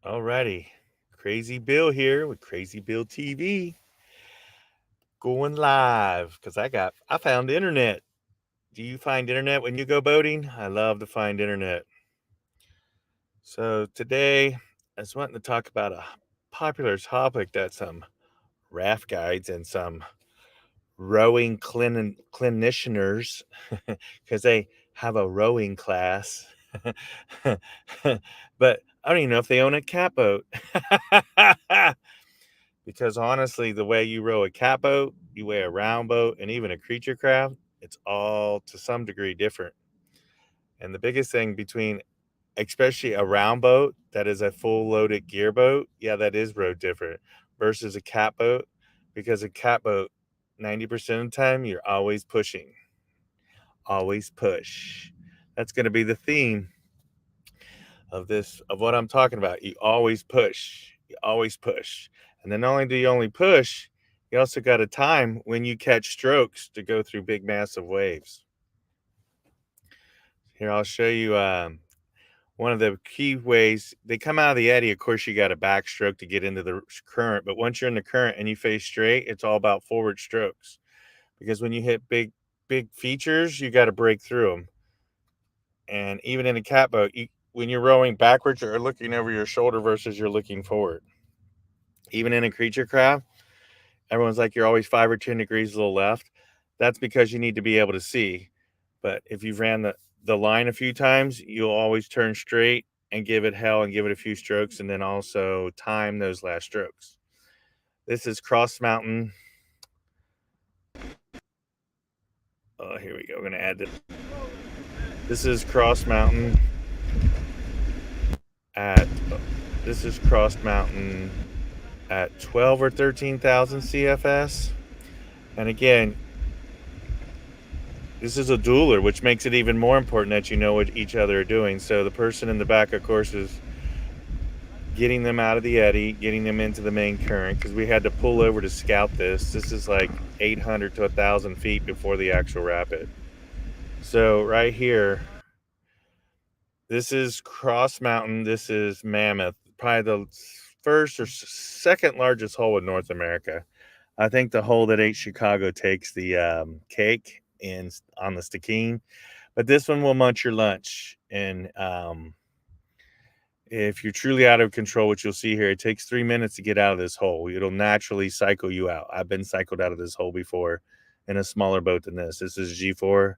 Alrighty. Crazy Bill here with Crazy Bill TV. Going live because I found internet. Do you find internet when you go boating? I love to find internet. So today I was wanting to talk about a popular topic that some raft guides and some rowing clinicianers, because they have a rowing class. But I don't even know if they own a cat boat. Because honestly, the way you row a cat boat, you weigh a round boat, and even a creature craft, it's all to some degree different. And the biggest thing between, especially a round boat that is a full loaded gear boat, yeah, that is rowed different versus a cat boat, because a cat boat, 90% of the time, you're always pushing. Always push. That's going to be the theme of what I'm talking about. You always push. You always push. And then not only do you only push, you also got a time when you catch strokes to go through big massive waves. Here, I'll show you one of the key ways they come out of the eddy. Of course, you got a backstroke to get into the current, but once you're in the current and you face straight, it's all about forward strokes, because when you hit big features, you got to break through them. And even in a cat boat, when you're rowing backwards, you're looking over your shoulder versus you're looking forward. Even in a creature craft, everyone's like, you're always 5 or 10 degrees a little left. That's because you need to be able to see. But if you've ran the line a few times, you'll always turn straight and give it hell and give it a few strokes, and then also time those last strokes. This is Cross Mountain. Oh, here we go. I'm going to add this. This is Cross Mountain at at 12 or 13,000 CFS. And again, this is a dueler, which makes it even more important that you know what each other are doing. So the person in the back, of course, is getting them out of the eddy, getting them into the main current, because we had to pull over to scout this. This is like 800 to 1,000 feet before the actual rapid. So right here, this is Cross Mountain. This is Mammoth, probably the first or second largest hole in North America. I think the hole that ate Chicago takes the cake on the Stikine, but this one will munch your lunch. And if you're truly out of control, which you'll see here, it takes 3 minutes to get out of this hole. It'll naturally cycle you out. I've been cycled out of this hole before in a smaller boat than this. This is G4,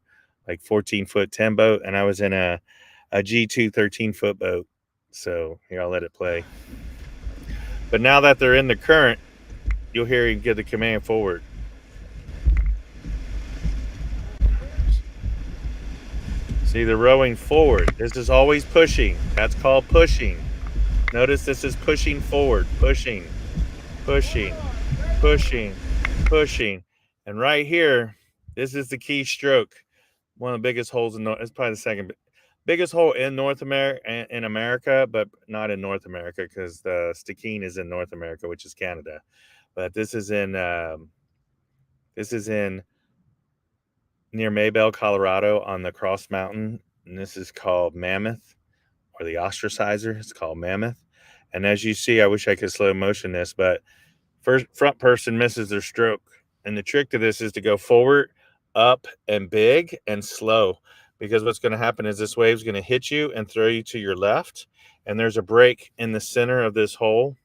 like 14-foot 10 boat, and I was in a G2 13-foot boat. So here, I'll let it play. But now that they're in the current, you'll hear him give the command forward. See, they're rowing forward. This is always pushing. That's called pushing. Notice this is pushing forward, pushing, pushing, pushing, pushing. And right here, this is the key stroke. One of the biggest holes it's probably the second biggest hole in North America, in America, but not in North America, because the Stikine is in North America, which is Canada. But this is in near Maybell, Colorado, on the Cross Mountain, and this is called Mammoth, or the ostracizer. It's called Mammoth. And as you see, I wish I could slow motion this, but front person misses their stroke. And the trick to this is to go forward, up, and big, and slow. Because what's going to happen is this wave is going to hit you and throw you to your left. And there's a break in the center of this hole.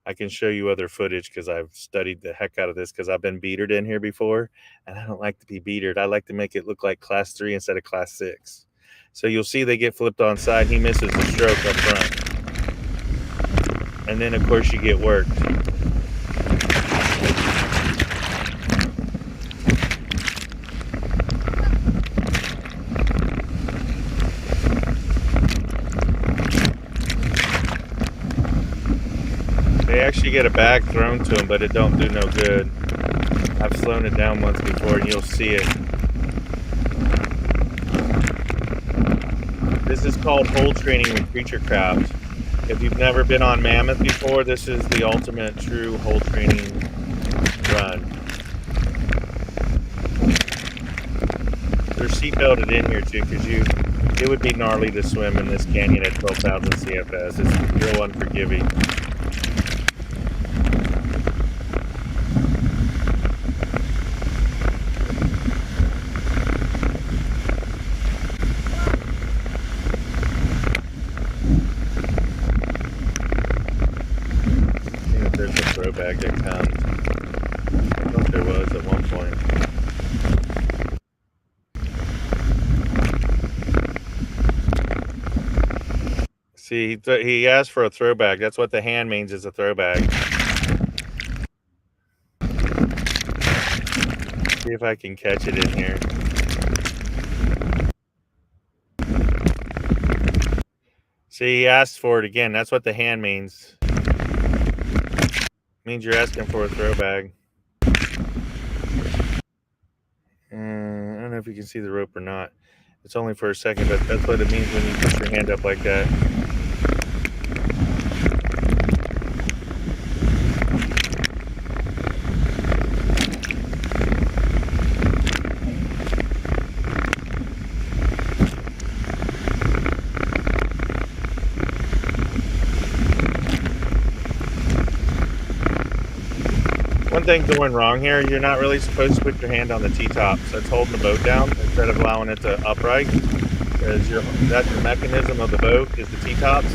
I can show you other footage because I've studied the heck out of this, because I've been beatered in here before. And I don't like to be beatered. I like to make it look like class 3 instead of class 6. So you'll see they get flipped on side. He misses the stroke up front. And then, of course, you get worked. They actually get a bag thrown to them, but it don't do no good. I've slowed it down once before, and you'll see it. This is called hole training with creature craft. If you've never been on Mammoth before, this is the ultimate true hole training run. They're seatbelted in here too, because It would be gnarly to swim in this canyon at 12,000 CFS. It's real unforgiving. See if there's a throwback that comes. I thought there was at one point. See, he asked for a throwback. That's what the hand means, is a throwback. See if I can catch it in here. See, he asked for it again. That's what the hand means. It means you're asking for a throwback. I don't know if you can see the rope or not. It's only for a second, but that's what it means when you put your hand up like that. One thing going wrong here, you're not really supposed to put your hand on the T-top, so it's holding the boat down instead of allowing it to upright, because that's the mechanism of the boat, is the T-tops.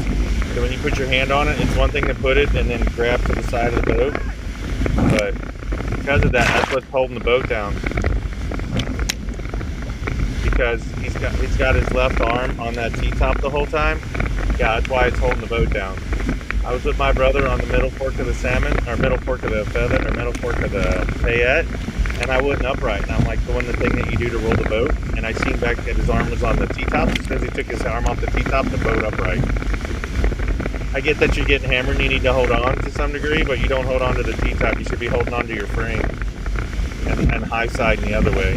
So when you put your hand on it, it's one thing to put it and then grab to the side of the boat, but because of that, that's what's holding the boat down. Because he's got his left arm on that T-top the whole time. Yeah, that's why it's holding the boat down. I was with my brother on the middle fork of the salmon, or middle fork of the feather, or middle fork of the Fayette, and I wasn't upright. And I'm like doing the thing that you do to roll the boat, and I seen back that his arm was on the T-top. It's because he took his arm off the T-top, the boat upright. I get that you're getting hammered and you need to hold on to some degree, but you don't hold on to the T-top. You should be holding on to your frame and high side in the other way.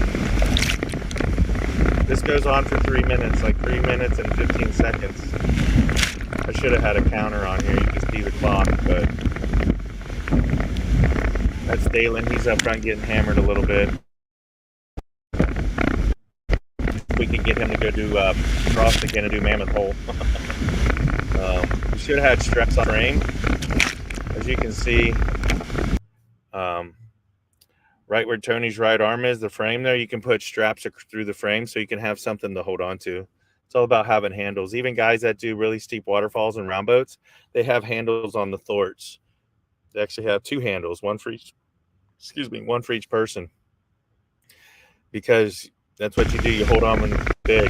This goes on for 3 minutes, like 3 minutes and 15 seconds. I should have had a counter on here. You can see the clock, but that's Dalen. He's up front getting hammered a little bit. We can get him to go do cross again and do Mammoth Hole. We should have had straps on frame. As you can see, right where Tony's right arm is, the frame there, you can put straps through the frame so you can have something to hold on to. It's all about having handles. Even guys that do really steep waterfalls and round boats, they have handles on the thwarts. They actually have 2 handles, one for each person. Because that's what you do. You hold on when it's big.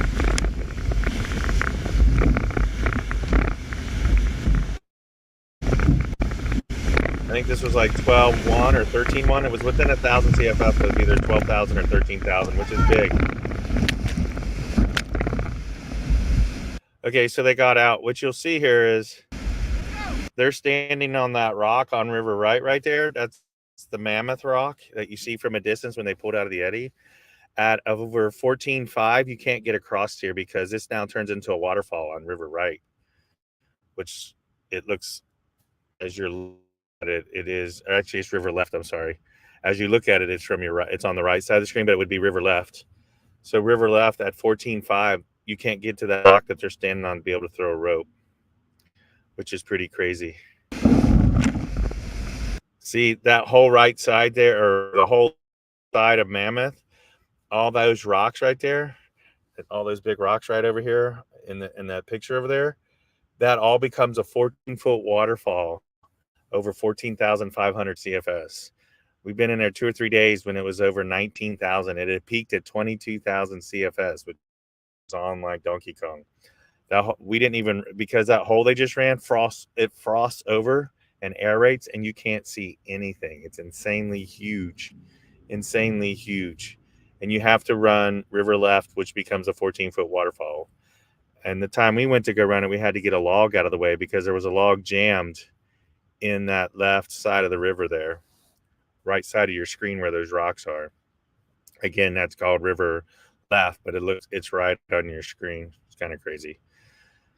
I think this was like 12.1 or 13.1. It was within 1,000 CFS, so it was either 12,000 or 13,000, which is big. Okay, so they got out. What you'll see here is they're standing on that rock on River right there. That's the Mammoth Rock that you see from a distance when they pulled out of the eddy. At over 14.5, you can't get across here because this now turns into a waterfall on River Right, which it looks, as you're looking at it, it is actually it's River Left. I'm sorry. As you look at it, it's from your right. It's on the right side of the screen, but it would be River Left. So River Left at 14.5, you can't get to that rock that they're standing on to be able to throw a rope, which is pretty crazy. See that whole right side there, or the whole side of Mammoth, all those rocks right there, all those big rocks right over here in that picture over there, that all becomes a 14-foot waterfall over 14,500 CFS. We've been in there 2 or 3 days when it was over 19,000. It had peaked at 22,000 CFS, which was on like Donkey Kong. We didn't even, because that hole they just ran, it frosts over and aerates, and you can't see anything. It's insanely huge. And you have to run River Left, which becomes a 14-foot waterfall. And the time we went to go run it, we had to get a log out of the way because there was a log jammed in that left side of the river there, right side of your screen where those rocks are. Again, that's called River Left, but it's right on your screen. It's kind of crazy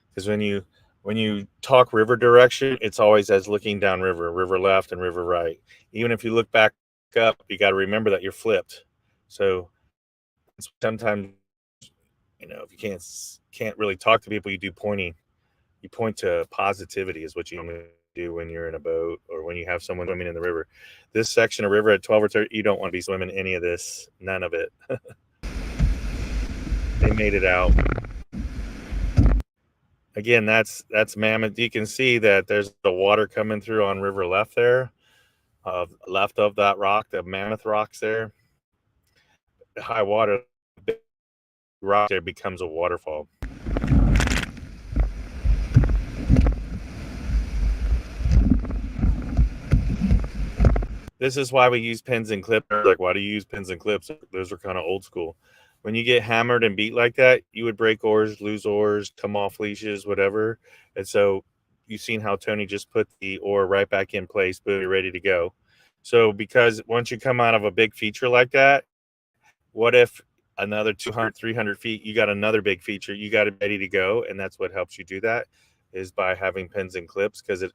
because when you talk river direction, it's always as looking down river left and river right. Even if you look back up, you got to remember that you're flipped. So sometimes, if you can't can't really talk to people, you do pointing. You point to positivity is what you normally do when you're in a boat or when you have someone swimming in the river. This section of river at 12 or 30, you don't want to be swimming any of this, none of it. They made it out. Again, that's Mammoth. You can see that there's the water coming through on river left there, left of that rock, the Mammoth rocks there. High water, big rock there becomes a waterfall. This is why we use pins and clips. Like, why do you use pins and clips? Those are kind of old school. When you get hammered and beat like that, you would break oars, lose oars, come off leashes, whatever. And so you've seen how Tony just put the oar right back in place, boom, you're ready to go. So because once you come out of a big feature like that, what if another 200, 300 feet, you got another big feature, you got it ready to go. And that's what helps you do that is by having pins and clips because it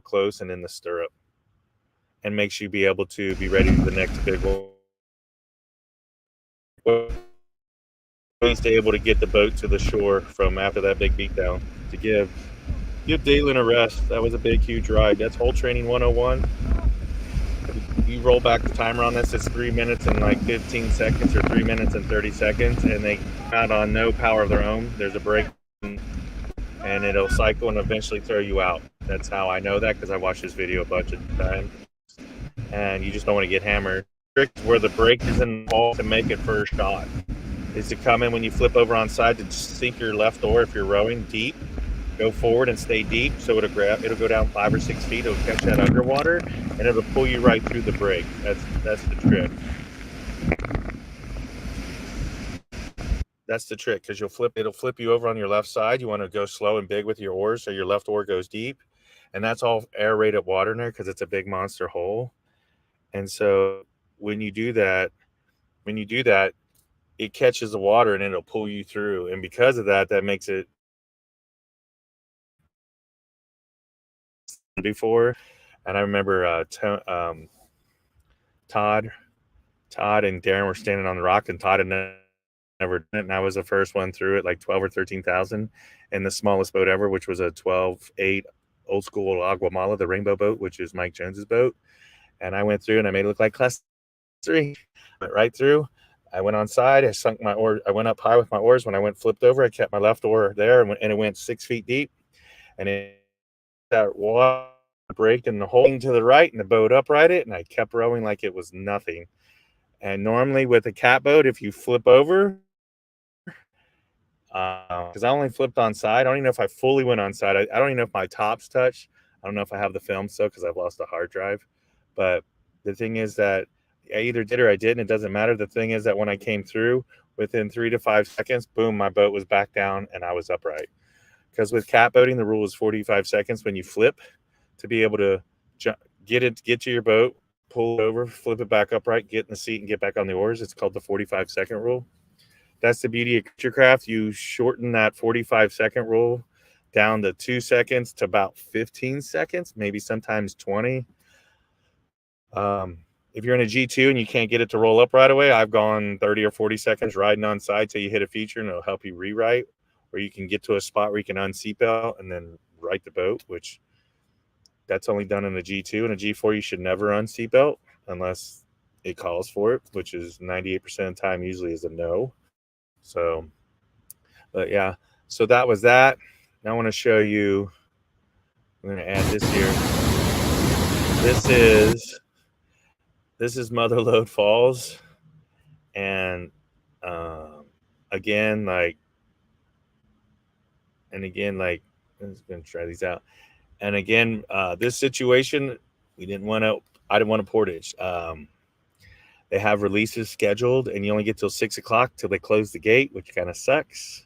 close and in the stirrup and makes you be able to be ready for the next big one. He's able to get the boat to the shore from after that big beatdown to give Dalen a rest. That was a big, huge ride. That's whole training 101. You roll back the timer on this, it's 3 minutes and like 15 seconds or 3 minutes and 30 seconds, and they come out on no power of their own. There's a break, and it'll cycle and eventually throw you out. That's how I know that because I watched this video a bunch of times. And you just don't want to get hammered. Where the brake is involved to make it first shot is to come in when you flip over on side to sink your left oar if you're rowing deep. Go forward and stay deep, so it'll go down 5 or 6 feet. It'll catch that underwater, and it'll pull you right through the brake. That's the trick. That's the trick because it'll flip you over on your left side. You want to go slow and big with your oars, so your left oar goes deep, and that's all aerated water in there because it's a big monster hole. And so when you do that, it catches the water and it'll pull you through. And because of that, that makes it before. And I remember Todd and Darren were standing on the rock, and Todd had never done it, and I was the first one through it, like 12 or 13,000, in the smallest boat ever, which was a 12.8 old school Aguamala, the rainbow boat, which is Mike Jones's boat. And I went through and I made it look like class 3. Went right through. I went on side. I sunk my oar. I went up high with my oars. When I went flipped over, I kept my left oar there, and it went 6 feet deep. And that water braked in the hole to the right, and the boat uprighted, and I kept rowing like it was nothing. And normally with a cat boat, if you flip over, because I only flipped on side. I don't even know if I fully went on side. I don't even know if my tops touched. I don't know if I have the film still because I've lost a hard drive. But the thing is that I either did or I didn't. It doesn't matter. The thing is that when I came through, within 3 to 5 seconds, boom, my boat was back down and I was upright. Because with cat boating, the rule is 45 seconds when you flip to be able to get to your boat, pull it over, flip it back upright, get in the seat, and get back on the oars. It's called the 45-second rule. That's the beauty of creature craft. You shorten that 45-second rule down to 2 seconds to about 15 seconds, maybe sometimes 20. If you're in a G2 and you can't get it to roll up right away, I've gone 30 or 40 seconds riding on side till you hit a feature, and it'll help you rewrite. Or you can get to a spot where you can unseatbelt and then right the boat, which that's only done in a G2. In a G4, you should never unseatbelt unless it calls for it, which is 98% of the time usually is a no. So, but yeah, so that was that. Now I want to show you, I'm going to add this here. This is Mother Lode Falls. And again, like, I'm just going to try these out. And again, this situation, I didn't want to portage. They have releases scheduled, and you only get till 6 o'clock till they close the gate, which kind of sucks.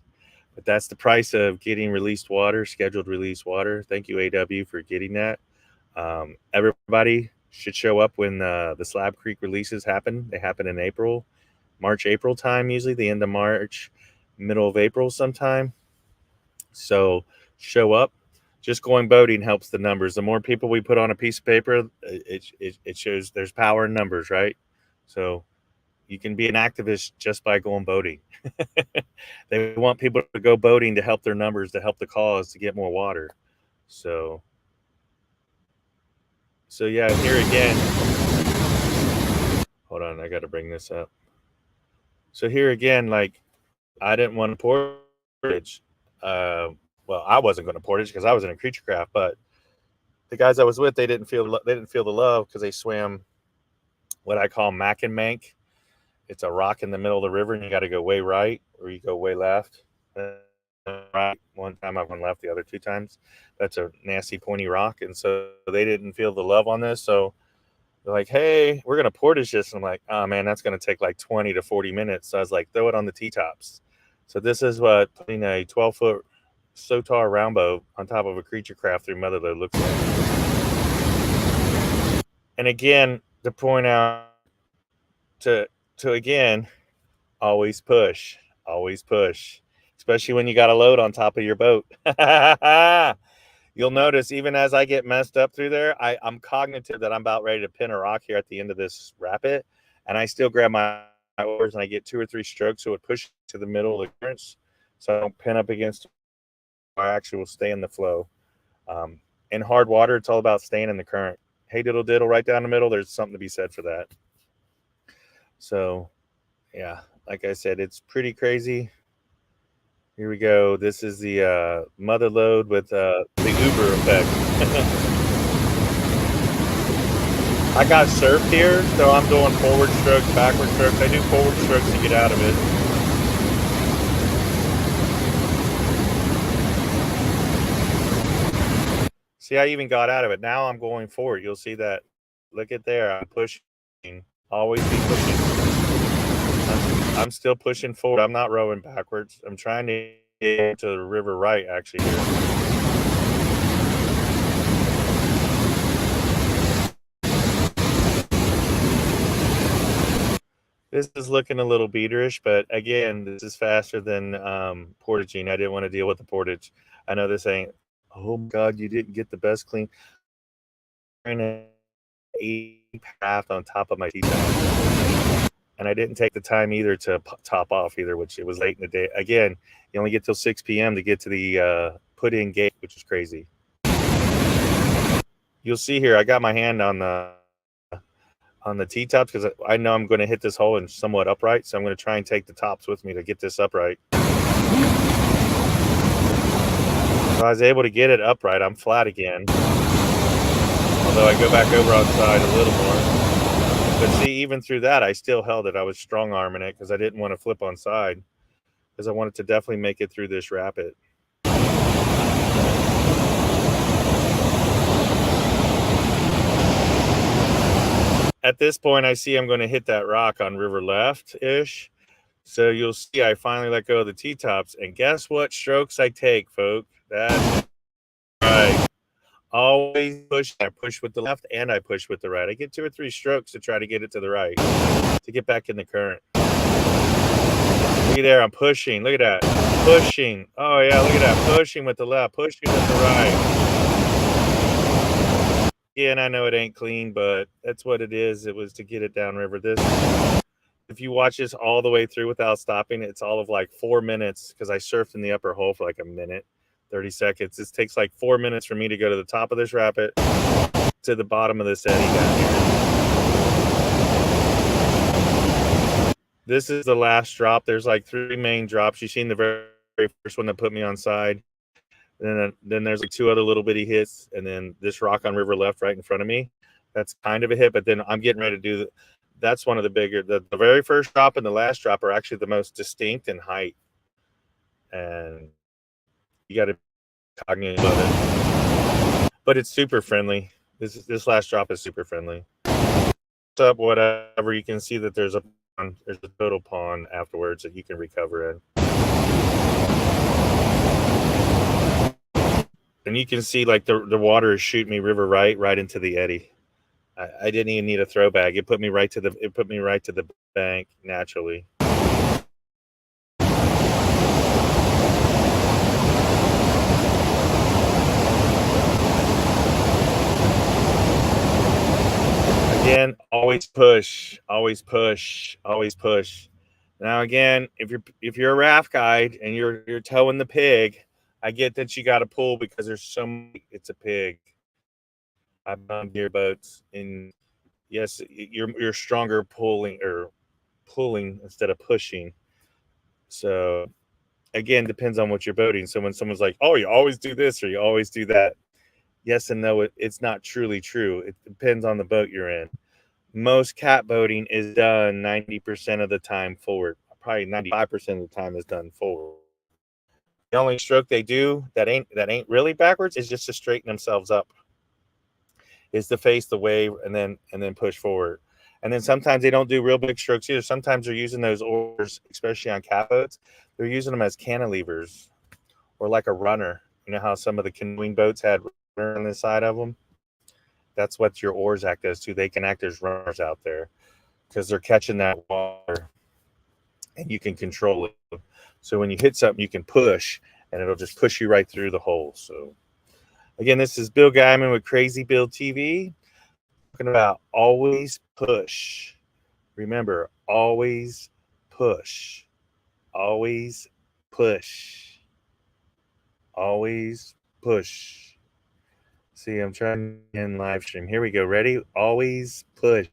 But that's the price of getting released water, scheduled release water. Thank you, AW, for getting that. Everybody should show up when the Slab Creek releases happen. They happen in April, March, April time, usually the end of March, middle of April sometime. So show up. Just going boating helps the numbers. The more people we put on a piece of paper, it shows there's power in numbers, right? So You can be an activist just by going boating. They want people to go boating to help their numbers, to help the cause, to get more water. So, so yeah, here again. Hold on, I got to bring this up. So here again, like I didn't want to portage. Uh, well, I wasn't going to portage because I was in a creature craft, but the guys I was with, they didn't feel the love because they swam what I call mac and mank. It's a rock in the middle of the river, and you got to go way right or you go way left. Right, one time I went left, the other two times. That's a nasty pointy rock, and so they didn't feel the love on this. So they're like, "Hey, we're gonna portage this." And I'm like, "Oh man, that's gonna take like 20 to 40 minutes." So I was like, "Throw it on the T-tops." So this is what putting a 12-foot Sotar round boat on top of a creature craft through Motherlode looks like. And again, to point out to again, always push, especially when you got a load on top of your boat. You'll notice even as I get messed up through there, I'm cognitive that I'm about ready to pin a rock here at the end of this rapid, and I still grab my oars and I get 2 or 3 strokes so it pushes to the middle of the currents, so I don't pin up against. I actually will stay in the flow. In hard water, it's all about staying in the current. Hey, diddle diddle, right down the middle. There's something to be said for that. So, yeah, like I said, it's pretty crazy. Here we go. This is the Motherlode with the Uber effect. I got surfed here, so I'm doing forward strokes, backward strokes. I do forward strokes to get out of it. See, I even got out of it. Now I'm going forward. You'll see that. Look at there. I'm pushing. Always be pushing. I'm still pushing forward. I'm not rowing backwards. I'm trying to get to the river right, actually. This is looking a little beaterish, but again, this is faster than portaging. I didn't want to deal with the portage. I know this ain't, oh my God, you didn't get the best clean. Path on top of my T-top. And I didn't take the time either to top off either, which it was late in the day. Again, you only get till 6 p.m. to get to the put-in gate, which is crazy. You'll see here, I got my hand on the T-tops because I know I'm going to hit this hole in somewhat upright, so I'm going to try and take the tops with me to get this upright. So I was able to get it upright. I'm flat again, although I go back over outside a little more. But see, even through that, I still held it. I was strong arming it because I didn't want to flip on side because I wanted to definitely make it through this rapid. At this point, I see I'm going to hit that rock on river left-ish. So you'll see I finally let go of the T-tops. And guess what strokes I take, folks? That's right. Always push. I push with the left and I push with the right. I get 2 or 3 strokes to try to get it to the right, to get back in the current. Look at there. I'm pushing. Look at that. Pushing. Oh, yeah. Look at that. Pushing with the left. Pushing with the right. Yeah, and I know it ain't clean, but that's what it is. It was to get it downriver. This, if you watch this all the way through without stopping, it's all of like 4 minutes because I surfed in the upper hole for like a minute, 30 seconds. This takes like 4 minutes for me to go to the top of this rapid to the bottom of this eddy down here. This is the last drop. There's like 3 main drops. You've seen the very first one that put me on side. Then there's like 2 other little bitty hits, and then this rock on river left right in front of me. That's kind of a hit, but then I'm getting ready to do that's one of the bigger. The very first drop and the last drop are actually the most distinct in height, and you got to be cognizant of it. But it's super friendly. This last drop is super friendly. Up whatever, you can see that there's a total pond afterwards that you can recover in. And you can see like the water is shooting me river right into the eddy. I didn't even need a throw bag. It put me right to the bank naturally. Again, Always push, always push, always push. Now again, if you're a raft guide and you're towing the pig, I get that you got to pull because there's so many, it's a pig. I've been on gear boats, and yes, you're stronger pulling instead of pushing. So again, depends on what you're boating. So when someone's like, "Oh, you always do this or you always do that," yes and no, it's not truly true. It depends on the boat you're in. Most cat boating is done 90% of the time forward. Probably 95% of the time is done forward. The only stroke they do that ain't really backwards is just to straighten themselves up. Is to face the wave and then push forward. And then sometimes they don't do real big strokes either. Sometimes they're using those oars, especially on cat boats. They're using them as cantilevers or like a runner. You know how some of the canoeing boats had runner on the side of them? That's what your oars act as too. They can act as runners out there because they're catching that water and you can control it. So when you hit something, you can push and it'll just push you right through the hole. So again, this is Bill Guyman with Crazy Bill TV talking about always push. Remember, always push. Always push. Always push. See, I'm trying in live stream. Here we go. Ready? Always push.